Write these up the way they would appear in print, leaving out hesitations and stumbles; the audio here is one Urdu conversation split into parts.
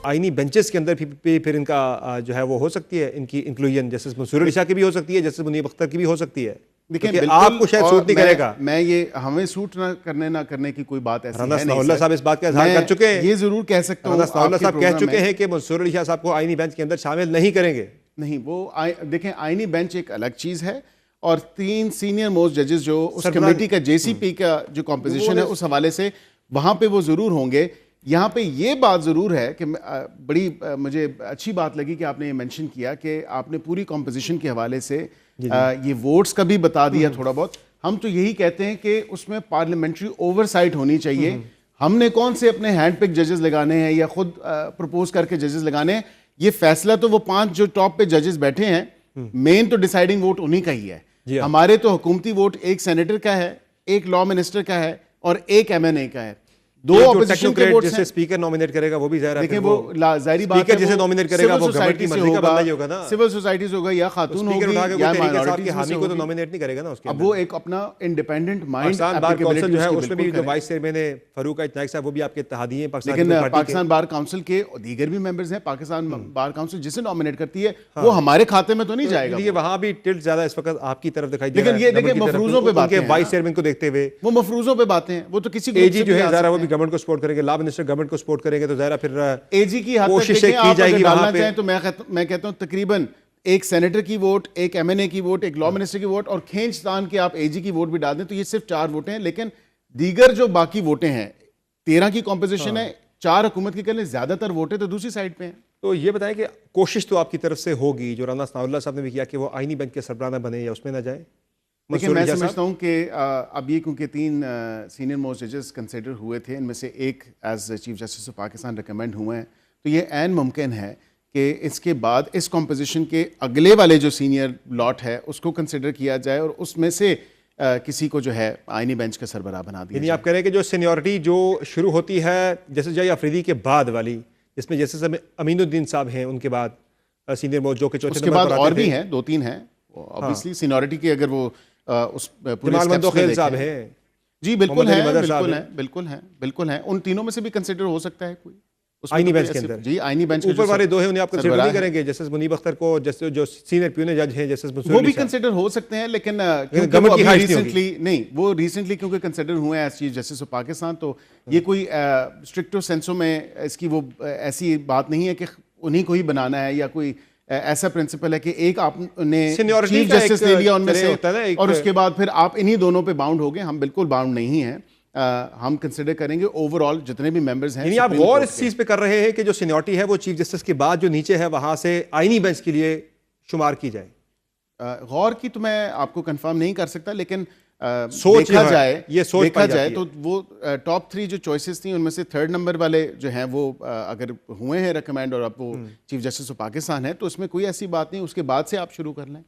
آئینی بینچز کے اندر پھر ان کا جو ہے وہ ہو سکتی ہے، ان کی انکلوژن جسٹس منصور علی شاہ کی بھی ہو سکتی ہے، جسٹس منیب اختر کی بھی ہو سکتی ہے. دیکھیں آپ کو شاید سوٹ نہیں کرے گا. میں یہ ہمیں سوٹ نہ کرنے کی کوئی بات ایسی ہے نہیں. ثناء اللہ صاحب اس بات کا اظہار کر چکے ہیں. یہ ضرور کہہ سکتا ہوں ثناء اللہ صاحب کہہ چکے ہیں کہ منصور علی شاہ صاحب کو آئینی بینچ کے اندر شامل نہیں کریں گے. نہیں، وہ دیکھیں آئینی بینچ ایک الگ چیز ہے، اور 3 سینئر موسٹ ججز جو اس کمیٹی کا جے سی پی کا جو کمپوزیشن ہے اس حوالے سے وہاں پہ وہ ضرور ہوں گے. یہاں پہ یہ بات ضرور ہے کہ بڑی مجھے اچھی بات لگی کہ آپ نے یہ مینشن کیا کہ آپ نے پوری کمپوزیشن کے حوالے سے یہ ووٹس کا بھی بتا دیا تھوڑا بہت. ہم تو یہی کہتے ہیں کہ اس میں پارلیمنٹری اوور سائٹ ہونی چاہیے. ہم نے کون سے اپنے ہینڈ پک ججز لگانے ہیں یا خود پروپوز کر کے ججز لگانے ہیں؟ یہ فیصلہ تو وہ 5 جو ٹاپ پہ ججز بیٹھے ہیں، مین تو ڈیسائیڈنگ ووٹ انہی کا ہی ہے. ہمارے تو حکومتی ووٹ ایک سینیٹر کا ہے، ایک لا منسٹر کا ہے اور ایک ایم این اے کا ہے. 2 اپوزیشن کے ووٹس ہیں. جسے اسپیکر نومینیٹ کرے گا وہ بھی ظاہر ہے. دیکھیں وہ ظاہری بات ہے، جسے نومینیٹ کرے گا وہ گورنمنٹ کی مرضی کا بندہ ہی ہوگا نا. سول سوسائٹی سے ہوگا یا خاتون ہوگی یا مائنورٹی حامی کو تو نومینیٹ نہیں کرے گا نا اس کے. اب وہ ایک اپنا انڈیپینڈنٹ مائنڈ بار کونسل جو ہے اس میں بھی جو وائس چیئرمین ہے فاروق نائک صاحب وہ بھی آپ کے اتحادی ہیں. لیکن پاکستان بار کونسل کے دیگر بھی ممبرز ہیں. پاکستان بار کونسل جسے نومینیٹ کرتی ہے وہ ہمارے کھاتے میں تو نہیں جائے گا. یہ وہاں بھی ٹلٹ زیادہ اس وقت آپ کی طرف دکھائی دے رہا ہے. لیکن یہ دیکھیں مفروضوں پہ باتیں ہیں، وائس چیئرمین کو دیکھتے ہوئے وہ مفروضوں پہ باتیں ہیں. وہ تو کسی اے جی جو ہے ظاہر وہ بھی گورنمنٹ کو سپورٹ کریں گے، لا منسٹر گورنمنٹ کو سپورٹ کریں گے تو ظاہر پھر اے جی کی کوششیں کی جائے گی وہاں پہ. تو میں کہتا ہوں تقریباً ایک سینیٹر کی ووٹ، ایک ایم این اے کی ووٹ، ایک لا منسٹر کی ووٹ اور کھینچ تان کے آپ اے جی کی ووٹ بھی ڈال دیں تو یہ صرف 4 ووٹیں ہیں. لیکن دیگر جو باقی ووٹیں ہیں 13 کی کمپوزیشن ہے، 4 حکومت کی کر لیں، زیادہ تر ووٹیں تو دوسری سائڈ پہ ہیں. تو یہ بتائیں کہ کوشش تو آپ کی طرف سے ہوگی جو رانا ثناء اللہ صاحب نے بھی کیا کہ وہ آئینی بینچ کے سربراہ نہ بنے یا اس میں نہ جائیں. لیکن میں سمجھتا ہوں کہ اب یہ کیونکہ 3 سینئر موسٹ ججز کنسیڈر ہوئے تھے، ان میں سے ایک as chief justice of Pakistan recommend ہوئے ہیں، تو یہ عین ممکن ہے کہ اس کے بعد اس کمپوزیشن کے اگلے والے جو سینئر لاٹ ہے اس کو کنسیڈر کیا جائے اور اس میں سے کسی کو جو ہے آئینی بینچ کا سربراہ بنا دیا. یعنی آپ کہہ رہے ہیں کہ جو سینیورٹی جو شروع ہوتی ہے جسٹس جائی آفریدی کے بعد والی، جس میں جسٹس امین الدین صاحب ہیں، ان کے بعد سینئر موسٹ جو کہ چوتھے نمبر پر آتے تھے، اس کے بعد اور بھی ہیں 2-3 ہیں obviously سینیورٹی کی اگر وہ اس پورے اسٹیپس میں صاحب ہیں. جی بالکل ہیں، بالکل ہیں. ان تینوں میں سے بھی کنسیڈر ہو سکتا ہے کوئی آئینی بینچ کے اندر. جی آئینی بینچ اوپر والے 2 ہیں انہیں آپ کنسیڈر نہیں کریں گے؟ جسٹس منیب اختر کو جو سینئر پیونی جج ہیں جسٹس منصور علی شاہ، وہ بھی کنسیڈر ہو سکتے ہیں. لیکن وہ ریسنٹلی کیونکہ کنسیڈر ہوئے ہیں as chief justice of Pakistan, تو یہ کوئی اسٹرکٹو سینسو میں اس کی وہ ایسی بات نہیں ہے کہ انہیں کو ہی بنانا ہے یا کوئی ایسا پرنسپل ہے کہ ایک آپ نے چیف جسٹس لے لیا ان میں سے اور اس کے بعد پھر آپ انہی دونوں پہ باؤنڈ ہو گئے. ہم بالکل باؤنڈ نہیں ہیں. ہم کنسیڈر کریں گے اوور آل جتنے بھی ممبرز ہیں. یعنی آپ غور اس چیز پہ کر رہے ہیں کہ جو سینیورٹی ہے وہ چیف جسٹس کے بعد جو نیچے ہے وہاں سے آئینی بینچ کے لیے شمار کی جائے. غور کی تو میں آپ کو کنفرم نہیں کر سکتا، لیکن دیکھا جائے تو وہ ٹاپ 3 جو چوائسز تھیں ان میں سے 3rd نمبر والے جو ہیں وہ اگر ہوئے ہیں ریکمینڈ اور اب وہ چیف جسٹس آف پاکستان ہے تو اس میں کوئی ایسی بات نہیں. اس کے بعد سے آپ شروع کر لیں.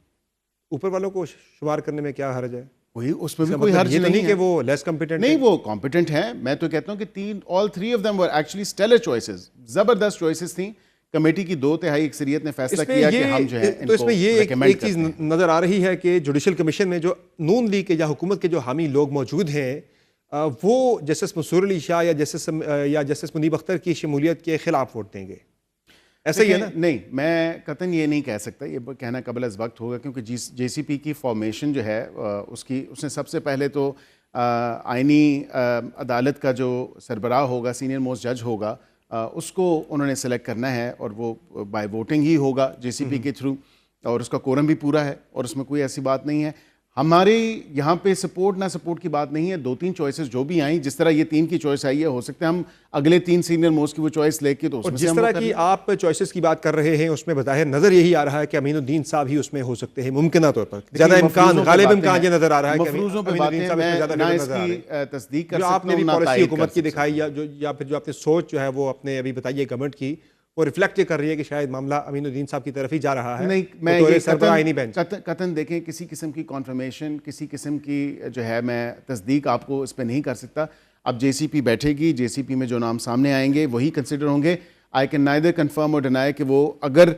اوپر والوں کو شمار کرنے میں کیا حرج ہے؟ وہی اس میں بھی کوئی حرج نہیں کہ وہ لیس کمپیٹنٹ نہیں، وہ کمپیٹنٹ ہیں. میں تو کہتا ہوں کہ all 3 of them were actually stellar choices. زبردست چوائسز تھیں. کمیٹی کی 2/3 اکثریت نے فیصلہ کیا کہ ہم جو ہے تو اس میں یہ ایک چیز نظر آ رہی ہے کہ جوڈیشل کمیشن میں جو نون لیگ کے یا حکومت کے جو حامی لوگ موجود ہیں وہ جسٹس منصور علی شاہ یا جسٹس منیب اختر کی شمولیت کے خلاف ووٹ دیں گے. ایسا ہی ہے نا؟ نہیں، میں قطعاً یہ نہیں کہہ سکتا. یہ کہنا قبل از وقت ہوگا کیونکہ جے سی پی کی فارمیشن جو ہے اس نے سب سے پہلے تو آئینی عدالت کا جو سربراہ ہوگا، سینئر موسٹ جج ہوگا، اس کو انہوں نے سلیکٹ کرنا ہے اور وہ بائی ووٹنگ ہی ہوگا جے سی پی کے تھرو، اور اس کا کورم بھی پورا ہے اور اس میں کوئی ایسی بات نہیں ہے. ہمارے یہاں پہ سپورٹ نہ سپورٹ کی بات نہیں ہے. 2-3 چوائسز جو بھی آئیں، جس طرح یہ 3 کی چوائس آئی ہے، ہو سکتا ہے ہم اگلے 3 سینئر موسٹ کی وہ چوائس لے کے تو اس میں جس طرح کی آپ چوائسز کی بات کر رہے ہیں اس میں بظاہر نظر یہی آ رہا ہے کہ امین الدین صاحب ہی اس میں ہو سکتے ہیں ممکنہ طور پر. زیادہ امکان، غالب امکان یہ نظر آ رہا ہے کہ مفروضوں پہ باتیں میں نہ اس کی تصدیق کر سکتا ہوں. آپ نے بھی پالیسی حکومت کی دکھائی یا پھر جو آپ نے سوچ جو ہے وہ اپنے ابھی بتائیے گورنمنٹ کی، وہ ریفلیکٹ کر رہی ہے کہ شاید معاملہ امین الدین صاحب کی طرف ہی جا رہا ہے. نہیں، میں یہ قطعاً دیکھیں کسی قسم کی کنفرمیشن، کسی قسم کی جو ہے میں تصدیق آپ کو اس پہ نہیں کر سکتا. اب جے سی پی بیٹھے گی، جے سی پی میں جو نام سامنے آئیں گے وہی کنسیڈر ہوں گے. آئی کین نائدر کنفرم اور ڈینائی کہ وہ اگر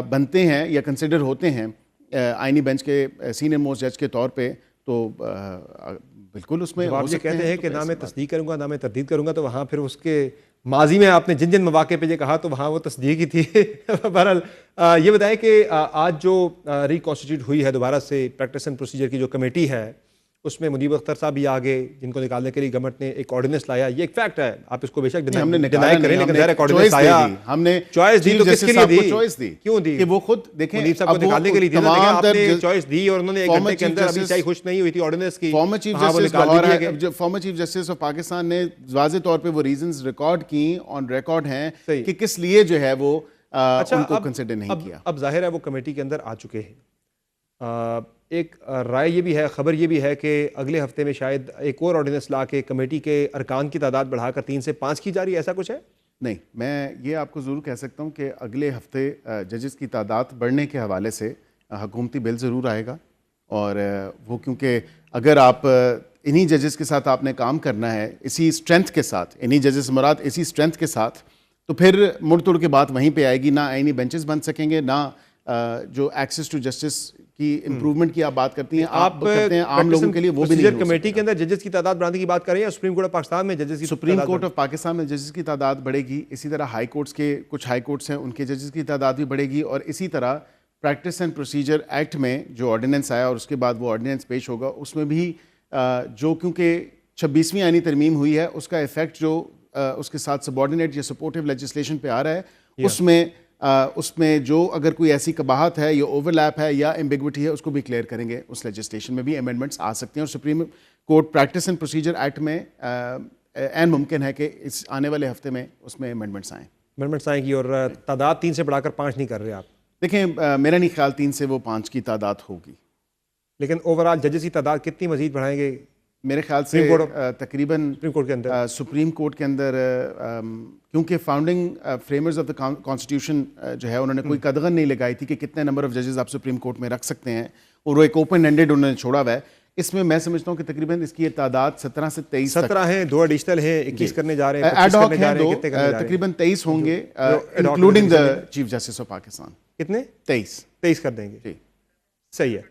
بنتے ہیں یا کنسیڈر ہوتے ہیں آئینی بینچ کے سینئر موسٹ جج کے طور پہ تو بالکل اس میں آپ یہ کہتے ہیں کہ نہ میں تصدیق کروں گا نہ میں تردید کروں گا، تو وہاں پھر اس کے ماضی میں آپ نے جن جن مواقع پہ یہ کہا تو وہاں وہ تصدیق ہی تھی. بہرحال یہ بتائیں کہ آج جو ریکانسٹیٹیوٹ ہوئی ہے دوبارہ سے پریکٹس اینڈ پروسیجر کی جو کمیٹی ہے اس میں منیب اختر صاحب بھی آگے جن کو نکالنے کے لیے گورنمنٹ نے ایک آرڈیننس لایا. یہ ایک فیکٹ ہے, آپ اس کو بے شک ڈینائی کریں, لیکن ظاہر ہے آرڈیننس آیا, ہم نے چوائس دی تو کس کے لیے دی, کیوں دی کہ وہ خود دیکھیں منیب صاحب کو نکالنے کے لیے دی نا, آپ نے چوائس دی اور انہوں نے ایک گھنٹے کے اندر ابھی چاہیے خوش نہیں ہوئی تھی آرڈیننس کی. Farmer chief justice of Pakistan نے واضح طور پہ وہ ریزنز ریکارڈ کی, آن ریکارڈ ہیں کہ کس لیے جو ہے وہ ان کو کنسیڈر نہیں کیا. اب ظاہر ہے وہ کمیٹی کے اندر آ چکے ہیں. ایک رائے یہ بھی ہے, خبر یہ بھی ہے کہ اگلے ہفتے میں شاید ایک اور آرڈیننس لا کے کمیٹی کے ارکان کی تعداد بڑھا کر 3 سے 5 کی جا رہی ہے, ایسا کچھ ہے؟ نہیں, میں یہ آپ کو ضرور کہہ سکتا ہوں کہ اگلے ہفتے ججز کی تعداد بڑھنے کے حوالے سے حکومتی بل ضرور آئے گا. اور وہ کیونکہ اگر آپ انہی ججز کے ساتھ آپ نے کام کرنا ہے, اسی اسٹرینتھ کے ساتھ, انہی ججز مراد اسی اسٹرینتھ کے ساتھ, تو پھر مڑ توڑ کے بات وہیں پہ آئے گی. نہ آئینی بینچز بن سکیں گے, نہ جو ایکسیس ٹو جسٹس کی امپروومنٹ کی آپ بات کرتی ہیں, آپ کرتے ہیں عام لوگوں کے لیے, وہ بھی نہیں. کمیٹی کے اندر ججز کی تعداد بڑھانے کی بات کر رہے ہیں, سپریم کورٹ آف پاکستان میں ججز کی, سپریم کورٹ آف پاکستان میں ججز کی تعداد بڑھے گی. اسی طرح ہائی کورٹس کے کچھ ہائی کورٹس ہیں, ان کے ججز کی تعداد بھی بڑھے گی. اور اسی طرح پریکٹس اینڈ پروسیجر ایکٹ میں جو آرڈیننس آیا اور اس کے بعد وہ آرڈیننس پیش ہوگا, اس میں بھی جو کیونکہ 26ویں آئینی ترمیم ہوئی ہے, اس کا ایفیکٹ جو اس کے ساتھ سبارڈینیٹ یا سپورٹیو لیجسلیشن پہ آ رہا ہے, اس میں جو اگر کوئی ایسی قباحت ہے یا اوور لیپ ہے یا ایمبیگوٹی ہے, اس کو بھی کلیئر کریں گے. اس لیجسلیشن میں بھی امینڈمنٹس آ سکتے ہیں. اور supreme court practice and procedure act میں عین ممکن ہے کہ اس آنے والے ہفتے میں اس میں امینڈمنٹس آئیں گی. اور تعداد 3 سے بڑھا کر 5 نہیں کر رہے آپ؟ دیکھیں, میرا نہیں خیال 3 سے وہ 5 کی تعداد ہوگی. لیکن اوورآل ججز کی تعداد کتنی مزید بڑھائیں گے؟ میرے خیال سے تقریباً سپریم کورٹ کے اندر کیونکہ فاؤنڈنگ فریمرز آف دا کانسٹیٹیوشن جو ہے, انہوں نے کوئی قدغن نہیں لگائی تھی کہ کتنے نمبر آف ججز آپ سپریم کورٹ میں رکھ سکتے ہیں, اور وہ ایک اوپن اینڈیڈ انہوں نے چھوڑا ہوا ہے. اس میں سمجھتا ہوں کہ تقریباً اس کی تعداد 17 سے 23 17 ہیں, 2 ایڈیشنل ہیں, 21 کرنے جا رہے ہیں, ایڈ ہاک ہیں 2, تقریباً 23 ہوں گے including the chief justice of Pakistan. کتنے؟ 23 کر دیں گے. جی صحیح ہے.